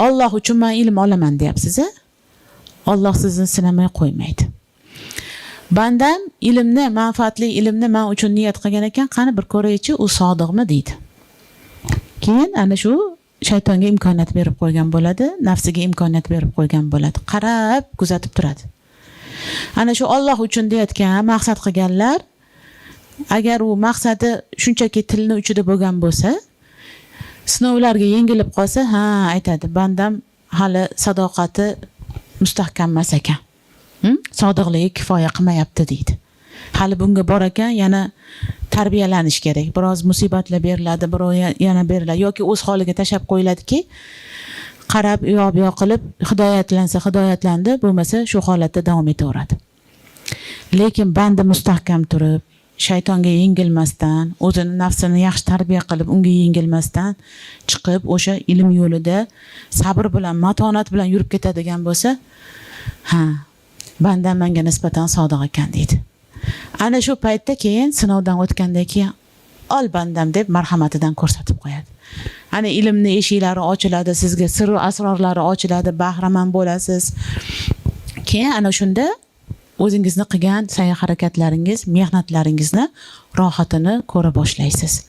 Alloh uchun men ilm olaman deyapsiz. Alloh sizni sinamay qo'ymaydi. Bandam ilmni, manfaatli ilmni men uchun niyat qilgan ekan, qani bir ko'raychi, u sodiqmi deydi. Keyin ana shu shaytonga imkoniyat berib qo'ygan bo'ladi, nafsiga imkoniyat berib qo'ygan bo'ladi. Qarab, kuzatib turadi. Ana shu Alloh uchun deyotgan, maqsad qilganlar, agar u maqsadi shunchaki tilni uchida bo'lgan bo'lsa, sinovlarga yengilib qolsa, ha, aytadi, bandam hali sadoqati mustahkam emas ekan. Sodiqligi kifoya qilmayapti deydi. Hali bunga bor ekan, yana tarbiyalanish kerak. Biroz musibatlar beriladi, biroz yana beriladi yoki o'z holiga tashab qo'yiladiki, qarab yo'q qilib hidoyatlansa hidoyatlandi, bo'lmasa shu holatda davom etaveradi. Lekin banda mustahkam turib, shaytonga yengilmasdan, o'zini nafsini yaxshi tarbiya qilib, unga yengilmasdan chiqib, o'sha ilm yo'lida sabr bilan, matonat bilan yurib ketadigan bo'lsa, ha, banda menga nisbatan sodiq ekan deydi. Ana shu paytda keyin sinovdan o'tgandan keyin ol bandam deb marhamatidan ko'rsatib qo'yadi. Ana ilmni eshiklari ochiladi, sizga sir va asrorlari ochiladi, bahramand bo'lasiz. Keyin ana shunda o'zingizni qilgan sa'y harakatlaringiz, mehnatlaringizni rohatini ko'ra boshlaysiz.